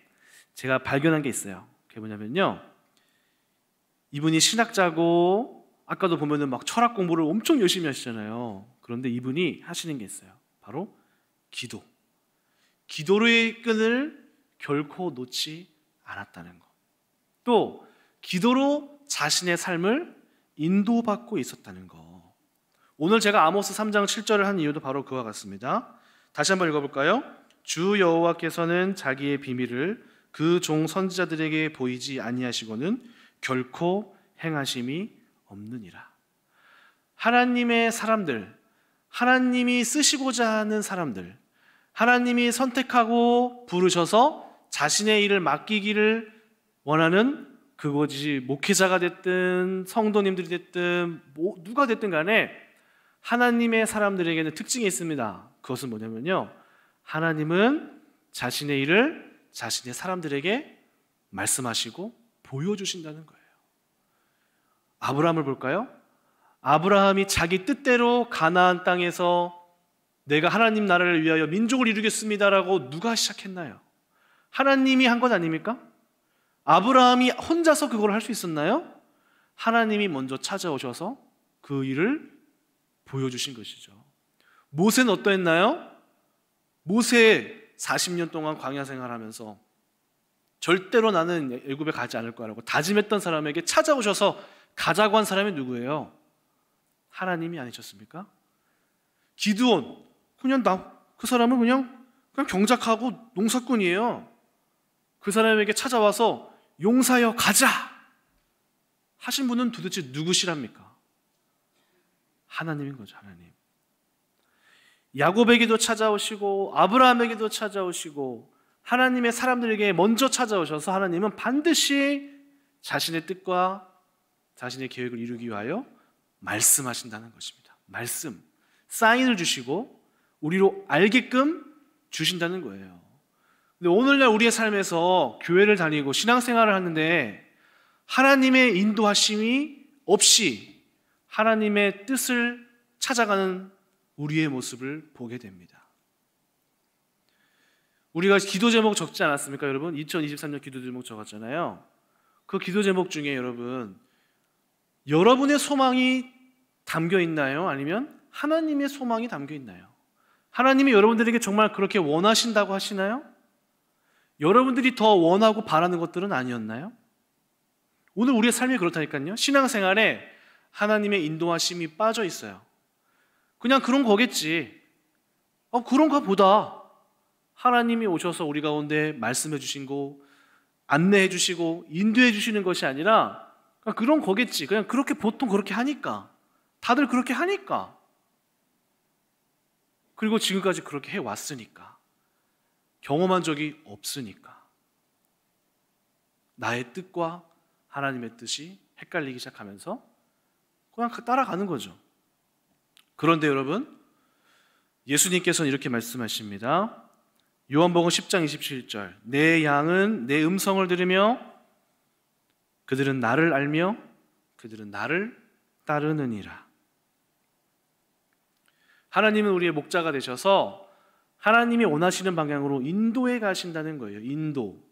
제가 발견한 게 있어요. 그게 뭐냐면요, 이분이 신학자고 아까도 보면은 막 철학 공부를 엄청 열심히 하시잖아요. 그런데 이분이 하시는 게 있어요. 바로 기도의 끈을 결코 놓지 않았다는 것. 또 기도로 자신의 삶을 인도받고 있었다는 것. 오늘 제가 아모스 3장 7절을 한 이유도 바로 그와 같습니다. 다시 한번 읽어볼까요? 주 여호와께서는 자기의 비밀을 그 종 선지자들에게 보이지 아니하시고는 결코 행하심이 없느니라. 하나님의 사람들, 하나님이 쓰시고자 하는 사람들, 하나님이 선택하고 부르셔서 자신의 일을 맡기기를 원하는 그것이 목회자가 됐든 성도님들이 됐든 누가 됐든 간에 하나님의 사람들에게는 특징이 있습니다. 그것은 뭐냐면요, 하나님은 자신의 일을 자신의 사람들에게 말씀하시고 보여주신다는 거예요. 아브라함을 볼까요? 아브라함이 자기 뜻대로 가나안 땅에서 내가 하나님 나라를 위하여 민족을 이루겠습니다라고 누가 시작했나요? 하나님이 한 것 아닙니까? 아브라함이 혼자서 그걸 할 수 있었나요? 하나님이 먼저 찾아오셔서 그 일을 보여주신 것이죠. 모세는 어떠했나요? 모세 40년 동안 광야 생활하면서 절대로 나는 애굽에 가지 않을 거라고 다짐했던 사람에게 찾아오셔서 가자고 한 사람이 누구예요? 하나님이 아니셨습니까? 기드온, 그 사람은 그냥 경작하고 농사꾼이에요. 그 사람에게 찾아와서 용사여 가자 하신 분은 도대체 누구시랍니까? 하나님인 거죠. 하나님. 야곱에게도 찾아오시고 아브라함에게도 찾아오시고 하나님의 사람들에게 먼저 찾아오셔서 하나님은 반드시 자신의 뜻과 자신의 계획을 이루기 위하여 말씀하신다는 것입니다. 말씀, 사인을 주시고 우리로 알게끔 주신다는 거예요. 근데 오늘날 우리의 삶에서 교회를 다니고 신앙생활을 하는데 하나님의 인도하심이 없이 하나님의 뜻을 찾아가는 우리의 모습을 보게 됩니다. 우리가 기도 제목 적지 않았습니까, 여러분? 2023년 기도 제목 적었잖아요. 그 기도 제목 중에 여러분의 소망이 담겨 있나요? 아니면 하나님의 소망이 담겨 있나요? 하나님이 여러분들에게 정말 그렇게 원하신다고 하시나요? 여러분들이 더 원하고 바라는 것들은 아니었나요? 오늘 우리의 삶이 그렇다니까요. 신앙생활에 하나님의 인도하심이 빠져 있어요. 그냥 그런 거겠지. 그런가 보다. 하나님이 오셔서 우리 가운데 말씀해 주시고 안내해 주시고 인도해 주시는 것이 아니라 그런 거겠지. 그냥 그렇게 보통 그렇게 하니까. 다들 그렇게 하니까. 그리고 지금까지 그렇게 해왔으니까. 경험한 적이 없으니까. 나의 뜻과 하나님의 뜻이 헷갈리기 시작하면서 그냥 따라가는 거죠. 그런데 여러분, 예수님께서는 이렇게 말씀하십니다. 요한복음 10장 27절, 내 양은 내 음성을 들으며 그들은 나를 알며 그들은 나를 따르느니라. 하나님은 우리의 목자가 되셔서 하나님이 원하시는 방향으로 인도해 가신다는 거예요. 인도.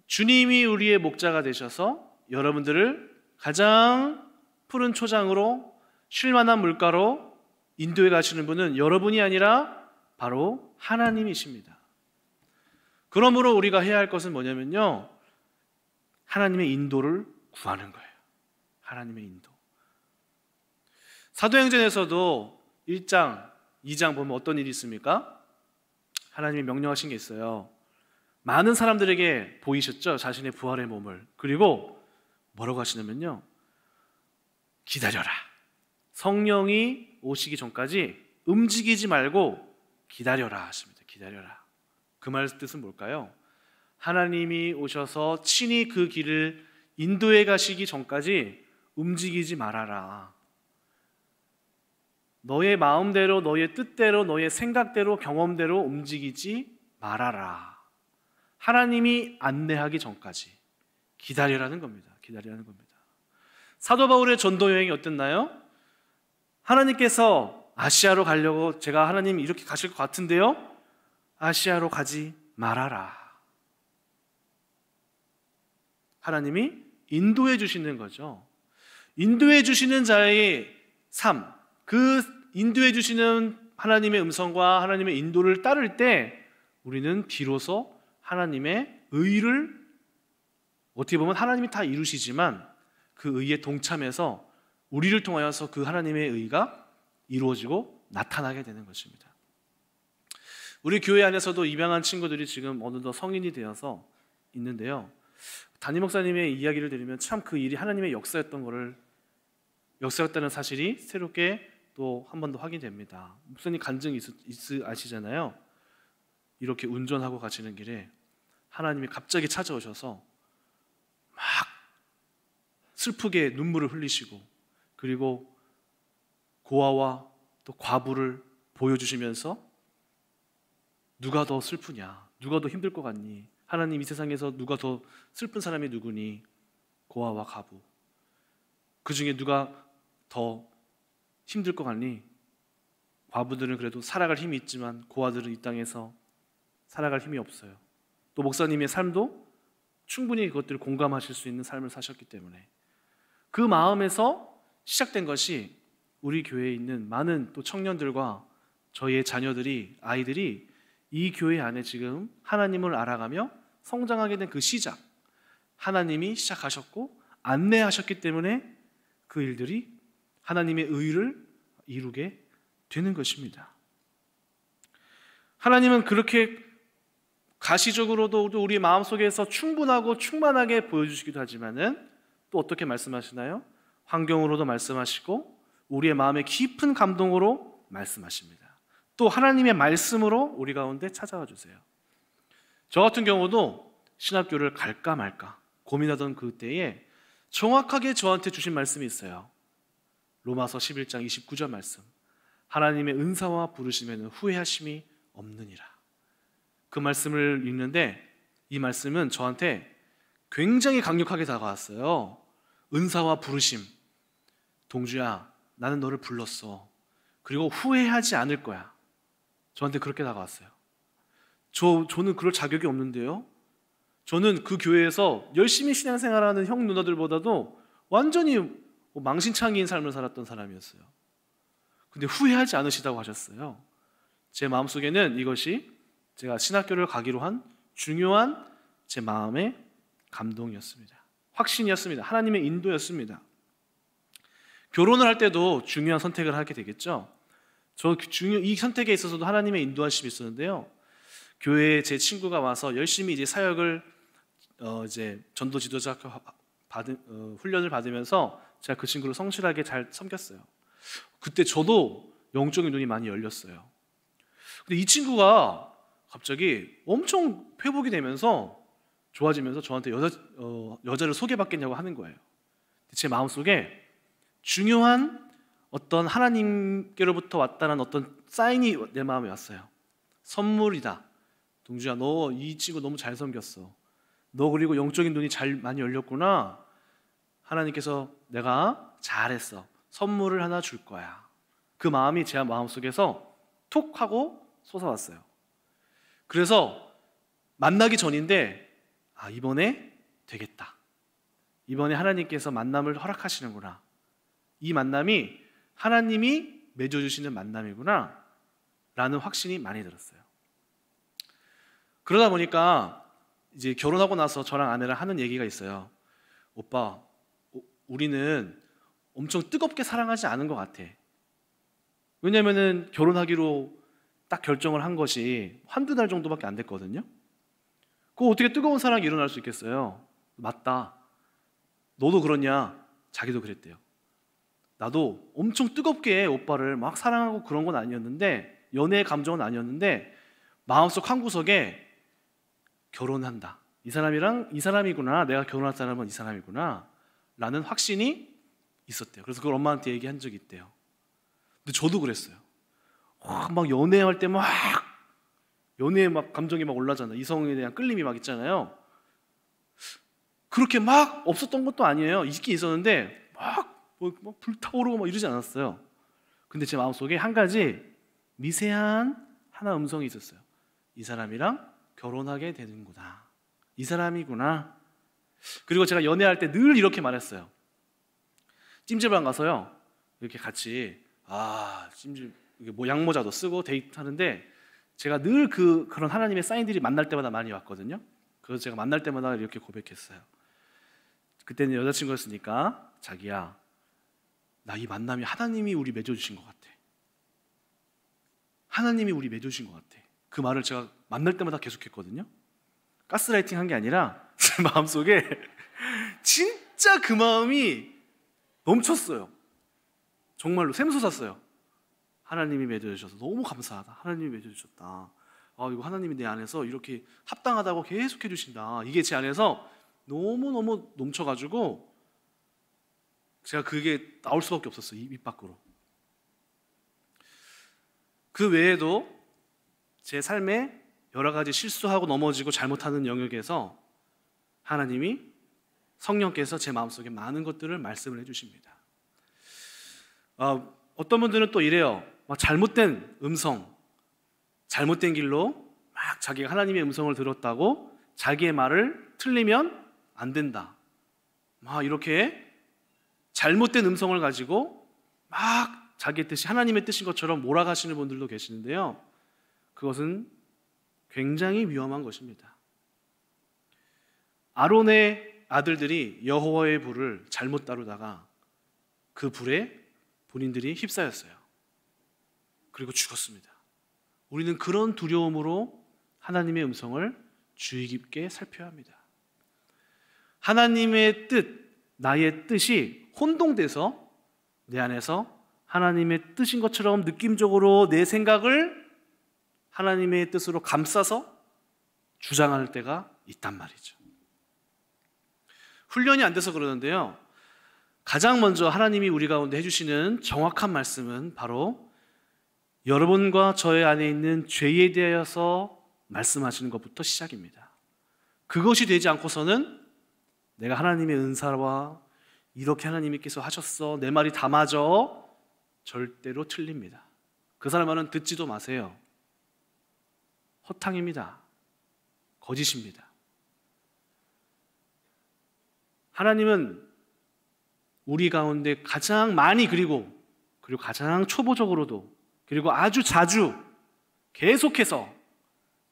주님이 우리의 목자가 되셔서 여러분들을 가장 푸른 초장으로 쉴만한 물가로 인도해 가시는 분은 여러분이 아니라 바로 하나님이십니다. 그러므로 우리가 해야 할 것은 뭐냐면요, 하나님의 인도를 구하는 거예요. 하나님의 인도. 사도행전에서도 1장, 2장 보면 어떤 일이 있습니까? 하나님이 명령하신 게 있어요. 많은 사람들에게 보이셨죠? 자신의 부활의 몸을. 그리고 뭐라고 하시냐면요, 기다려라. 성령이 오시기 전까지 움직이지 말고 기다려라 하십니다. 기다려라. 그 말 뜻은 뭘까요? 하나님이 오셔서 친히 그 길을 인도해 가시기 전까지 움직이지 말아라. 너의 마음대로, 너의 뜻대로, 너의 생각대로, 경험대로 움직이지 말아라. 하나님이 안내하기 전까지 기다리라는 겁니다. 기다리라는 겁니다. 사도 바울의 전도 여행이 어땠나요? 하나님께서 아시아로 가려고, 제가 하나님 이렇게 가실 것 같은데요, 아시아로 가지 말아라. 하나님이 인도해 주시는 거죠. 인도해 주시는 자의 삶, 그 인도해 주시는 하나님의 음성과 하나님의 인도를 따를 때 우리는 비로소 하나님의 의를, 어떻게 보면 하나님이 다 이루시지만 그 의에 동참해서 우리를 통하여서 그 하나님의 의가 이루어지고 나타나게 되는 것입니다. 우리 교회 안에서도 입양한 친구들이 지금 어느덧 성인이 되어서 있는데요, 담임 목사님의 이야기를 들으면 참 그 일이 하나님의 역사였다는 사실이 새롭게 또 한 번 더 확인됩니다. 목사님 간증이 아시잖아요. 이렇게 운전하고 가시는 길에 하나님이 갑자기 찾아오셔서 막 슬프게 눈물을 흘리시고, 그리고 고아와 또 과부를 보여주시면서 누가 더 슬프냐, 누가 더 힘들 것 같니, 하나님 이 세상에서 누가 더 슬픈 사람이 누구니, 고아와 과부, 그 중에 누가 더 힘들 것 같니? 과부들은 그래도 살아갈 힘이 있지만 고아들은 이 땅에서 살아갈 힘이 없어요. 또 목사님의 삶도 충분히 그것들을 공감하실 수 있는 삶을 사셨기 때문에 그 마음에서 시작된 것이 우리 교회에 있는 많은 또 청년들과 저희의 자녀들이, 아이들이 이 교회 안에 지금 하나님을 알아가며 성장하게 된 그 시작, 하나님이 시작하셨고 안내하셨기 때문에 그 일들이 하나님의 의를 이루게 되는 것입니다. 하나님은 그렇게 가시적으로도 우리 마음속에서 충분하고 충만하게 보여주시기도 하지만은 또 어떻게 말씀하시나요? 환경으로도 말씀하시고 우리의 마음의 깊은 감동으로 말씀하십니다. 또 하나님의 말씀으로 우리 가운데 찾아와 주세요. 저 같은 경우도 신학교를 갈까 말까 고민하던 그때에 정확하게 저한테 주신 말씀이 있어요. 로마서 11장 29절 말씀. 하나님의 은사와 부르심에는 후회하심이 없느니라. 그 말씀을 읽는데 이 말씀은 저한테 굉장히 강력하게 다가왔어요. 은사와 부르심. 동주야, 나는 너를 불렀어. 그리고 후회하지 않을 거야. 저한테 그렇게 다가왔어요. 저는 그럴 자격이 없는데요. 저는 그 교회에서 열심히 신앙생활하는 형 누나들보다도 완전히 망신창이인 삶을 살았던 사람이었어요. 근데 후회하지 않으시다고 하셨어요. 제 마음속에는 이것이 제가 신학교를 가기로 한 중요한 제 마음의 감동이었습니다. 확신이었습니다. 하나님의 인도였습니다. 결혼을 할 때도 중요한 선택을 하게 되겠죠. 이 선택에 있어서도 하나님의 인도하심이 있었는데요. 교회에 제 친구가 와서 열심히 이제 사역을 이제 전도 지도자 훈련을 받으면서 제가 그 친구를 성실하게 잘 섬겼어요. 그때 저도 영적인 눈이 많이 열렸어요. 근데 이 친구가 갑자기 엄청 회복이 되면서 좋아지면서 저한테 여자를 소개받겠냐고 하는 거예요. 제 마음속에 중요한 어떤 하나님께로부터 왔다는 어떤 사인이 내 마음에 왔어요. 선물이다. 동주야, 너 이 친구 너무 잘 섬겼어. 너 그리고 영적인 눈이 많이 열렸구나. 하나님께서 내가 잘했어. 선물을 하나 줄 거야. 그 마음이 제 마음속에서 톡 하고 솟아왔어요. 그래서 만나기 전인데 이번에 되겠다. 이번에 하나님께서 만남을 허락하시는구나. 이 만남이 하나님이 맺어주시는 만남이구나 라는 확신이 많이 들었어요. 그러다 보니까 이제 결혼하고 나서 저랑 아내랑 하는 얘기가 있어요. 오빠, 우리는 엄청 뜨겁게 사랑하지 않은 것 같아. 왜냐면은 결혼하기로 딱 결정을 한 것이 한두 달 정도밖에 안 됐거든요. 그거 어떻게 뜨거운 사랑이 일어날 수 있겠어요? 맞다. 너도 그러냐? 자기도 그랬대요. 나도 엄청 뜨겁게 오빠를 막 사랑하고 그런 건 아니었는데, 연애의 감정은 아니었는데 마음속 한구석에 결혼한다. 이 사람이구나. 내가 결혼할 사람은 이 사람이구나 라는 확신이 있었대요. 그래서 그걸 엄마한테 얘기한 적이 있대요. 근데 저도 그랬어요. 막 연애할 때 막 연애의 막 감정이 막 올라잖아요. 이성에 대한 끌림이 막 있잖아요. 그렇게 막 없었던 것도 아니에요. 있긴 있었는데 막 불타오르고 막 이러지 않았어요. 근데 제 마음속에 한 가지 미세한 하나 음성이 있었어요. 이 사람이랑 결혼하게 되는구나. 이 사람이구나. 그리고 제가 연애할 때 늘 이렇게 말했어요. 찜질방 가서요, 이렇게 같이 찜질 뭐 양모자도 쓰고 데이트하는데 제가 늘 그런 하나님의 사인들이 만날 때마다 많이 왔거든요. 그래서 제가 만날 때마다 이렇게 고백했어요. 그때는 여자친구였으니까, 자기야, 나 이 만남이 하나님이 우리 맺어주신 것 같아. 하나님이 우리 맺어주신 것 같아. 그 말을 제가 만날 때마다 계속했거든요. 가스라이팅 한 게 아니라 제 마음속에 진짜 그 마음이 넘쳤어요. 정말로 샘솟았어요. 하나님이 맺어주셔서 너무 감사하다. 하나님이 맺어주셨다. 이거 하나님이 내 안에서 이렇게 합당하다고 계속 해주신다. 이게 제 안에서 너무너무 넘쳐가지고 제가 그게 나올 수밖에 없었어요. 입 밖으로. 그 외에도 제 삶에 여러 가지 실수하고 넘어지고 잘못하는 영역에서 하나님이, 성령께서 제 마음속에 많은 것들을 말씀을 해주십니다. 어떤 분들은 또 이래요. 막 잘못된 음성, 잘못된 길로 막 자기가 하나님의 음성을 들었다고 자기의 말을 틀리면 안 된다. 막 이렇게 잘못된 음성을 가지고 막 자기의 뜻이 하나님의 뜻인 것처럼 몰아가시는 분들도 계시는데요. 그것은 굉장히 위험한 것입니다. 아론의 아들들이 여호와의 불을 잘못 다루다가 그 불에 본인들이 휩싸였어요. 그리고 죽었습니다. 우리는 그런 두려움으로 하나님의 음성을 주의 깊게 살펴야 합니다. 하나님의 뜻, 나의 뜻이 혼동돼서 내 안에서 하나님의 뜻인 것처럼 느낌적으로 내 생각을 하나님의 뜻으로 감싸서 주장할 때가 있단 말이죠. 훈련이 안 돼서 그러는데요. 가장 먼저 하나님이 우리 가운데 해주시는 정확한 말씀은 바로 여러분과 저의 안에 있는 죄에 대하여서 말씀하시는 것부터 시작입니다. 그것이 되지 않고서는 내가 하나님의 은사와 이렇게 하나님께서 하셨어, 내 말이 다 맞아, 절대로 틀립니다. 그 사람 말은 듣지도 마세요. 허탕입니다. 거짓입니다. 하나님은 우리 가운데 가장 많이, 그리고 가장 초보적으로도, 그리고 아주 자주 계속해서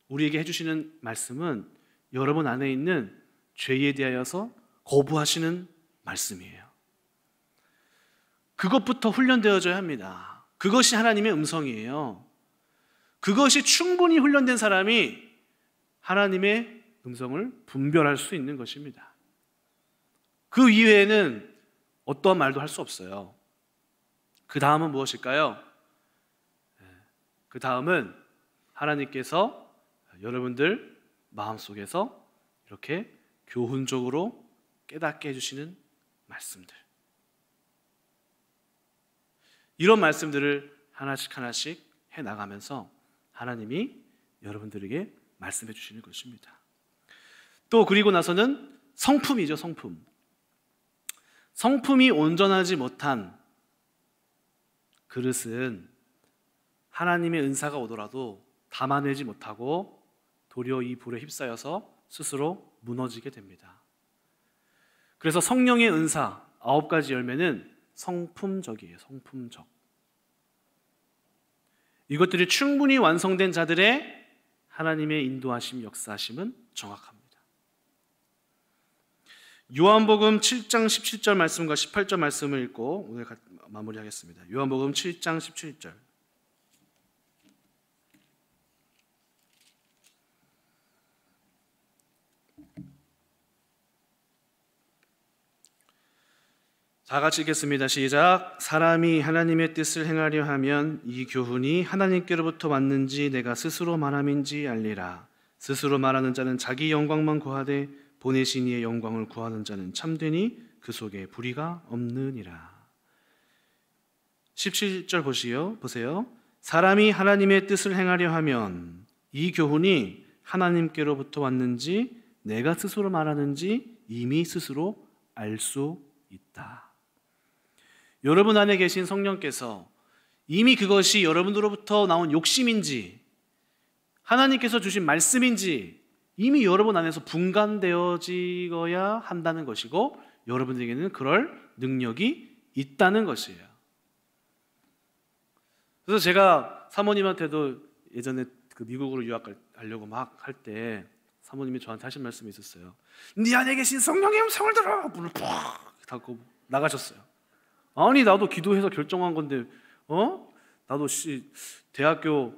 우리에게 해주시는 말씀은 여러분 안에 있는 죄에 대하여서 거부하시는 말씀이에요. 그것부터 훈련되어져야 합니다. 그것이 하나님의 음성이에요. 그것이 충분히 훈련된 사람이 하나님의 음성을 분별할 수 있는 것입니다. 그 이외에는 어떠한 말도 할 수 없어요. 그 다음은 무엇일까요? 그 다음은 하나님께서 여러분들 마음속에서 이렇게 교훈적으로 깨닫게 해주시는 말씀들, 이런 말씀들을 하나씩 하나씩 해나가면서 하나님이 여러분들에게 말씀해 주시는 것입니다. 또 그리고 나서는 성품이죠. 성품이 온전하지 못한 그릇은 하나님의 은사가 오더라도 담아내지 못하고 도리어 이 불에 휩싸여서 스스로 무너지게 됩니다. 그래서 성령의 은사 9가지 열매는 성품적이에요. 성품적. 이것들이 충분히 완성된 자들의 하나님의 인도하심, 역사하심은 정확합니다. 요한복음 7장 17절 말씀과 18절 말씀을 읽고 오늘 마무리하겠습니다. 요한복음 7장 17절. 다 같이 읽겠습니다. 시작. 사람이 하나님의 뜻을 행하려 하면 이 교훈이 하나님께로부터 왔는지 내가 스스로 말함인지 알리라. 스스로 말하는 자는 자기 영광만 구하되 보내신 이의 영광을 구하는 자는 참되니 그 속에 불의가 없느니라. 17절 보세요. 사람이 하나님의 뜻을 행하려 하면 이 교훈이 하나님께로부터 왔는지 내가 스스로 말하는지 이미 스스로 알 수 있다. 여러분 안에 계신 성령께서 이미 그것이 여러분으로부터 나온 욕심인지 하나님께서 주신 말씀인지 이미 여러분 안에서 분간되어지어야 한다는 것이고 여러분에게는 그럴 능력이 있다는 것이에요. 그래서 제가 사모님한테도 예전에 그 미국으로 유학 가려고 막 할 때 사모님이 저한테 하신 말씀이 있었어요. 네 안에 계신 성령의 음성을 들어! 문을 푹 닫고 나가셨어요. 아니 나도 기도해서 결정한 건데 나도 대학교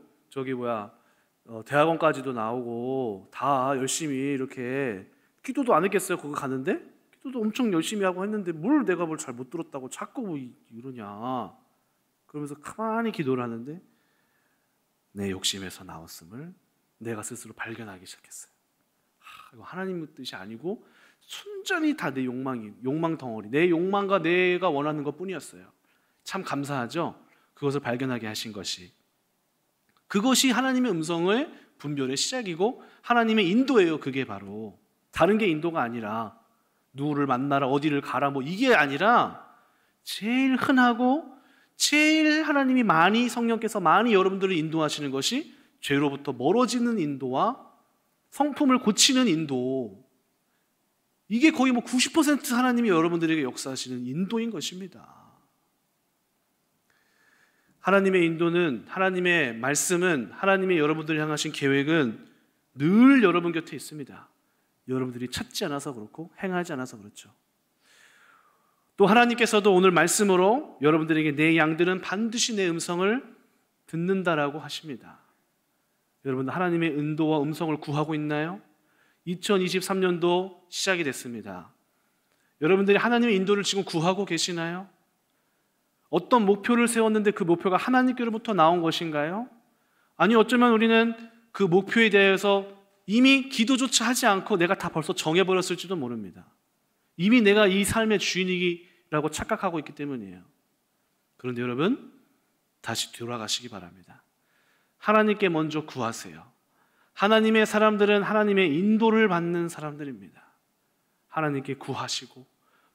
대학원까지도 나오고 다 열심히 이렇게 기도도 안 했겠어요. 거기 가는데 기도도 엄청 열심히 하고 했는데 내가 뭘 잘 못 들었다고 자꾸 이러냐. 그러면서 가만히 기도를 하는데 내 욕심에서 나왔음을 내가 스스로 발견하기 시작했어요. 이거 하나님의 뜻이 아니고 순전히 다 내 욕망 덩어리, 내 욕망과 내가 원하는 것뿐이었어요. 참 감사하죠. 그것을 발견하게 하신 것이. 그것이 하나님의 음성의 분별의 시작이고 하나님의 인도예요. 그게 바로 다른 게 인도가 아니라 누구를 만나라 어디를 가라 이게 아니라 제일 흔하고 제일 하나님이 성령께서 많이 여러분들을 인도하시는 것이 죄로부터 멀어지는 인도와 성품을 고치는 인도. 이게 거의 90% 하나님이 여러분들에게 역사하시는 인도인 것입니다. 하나님의 인도는, 하나님의 말씀은, 하나님의 여러분들을 향하신 계획은 늘 여러분 곁에 있습니다. 여러분들이 찾지 않아서 그렇고 행하지 않아서 그렇죠. 또 하나님께서도 오늘 말씀으로 여러분들에게 내 양들은 반드시 내 음성을 듣는다라고 하십니다. 여러분들 하나님의 인도와 음성을 구하고 있나요? 2023년도 시작이 됐습니다. 여러분들이 하나님의 인도를 지금 구하고 계시나요? 어떤 목표를 세웠는데 그 목표가 하나님께로부터 나온 것인가요? 아니 어쩌면 우리는 그 목표에 대해서 이미 기도조차 하지 않고 내가 다 벌써 정해버렸을지도 모릅니다. 이미 내가 이 삶의 주인이라고 착각하고 있기 때문이에요. 그런데 여러분 다시 돌아가시기 바랍니다. 하나님께 먼저 구하세요. 하나님의 사람들은 하나님의 인도를 받는 사람들입니다. 하나님께 구하시고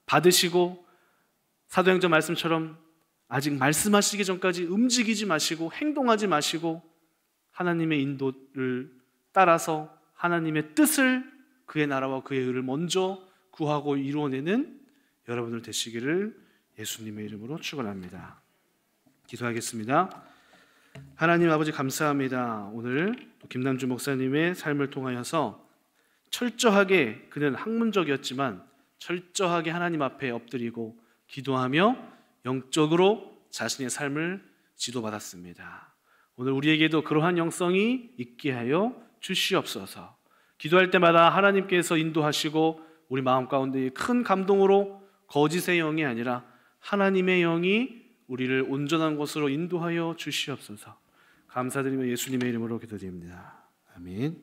받으시고 사도행전 말씀처럼 아직 말씀하시기 전까지 움직이지 마시고 행동하지 마시고 하나님의 인도를 따라서 하나님의 뜻을 그의 나라와 그의 의를 먼저 구하고 이루어내는 여러분들 되시기를 예수님의 이름으로 축원합니다. 기도하겠습니다. 하나님 아버지 감사합니다. 오늘 김남주 목사님의 삶을 통하여서 철저하게 그는 학문적이었지만 철저하게 하나님 앞에 엎드리고 기도하며 영적으로 자신의 삶을 지도받았습니다. 오늘 우리에게도 그러한 영성이 있게 하여 주시옵소서. 기도할 때마다 하나님께서 인도하시고 우리 마음 가운데 큰 감동으로 거짓의 영이 아니라 하나님의 영이 우리를 온전한 곳으로 인도하여 주시옵소서. 감사드리며 예수님의 이름으로 기도드립니다. 아멘.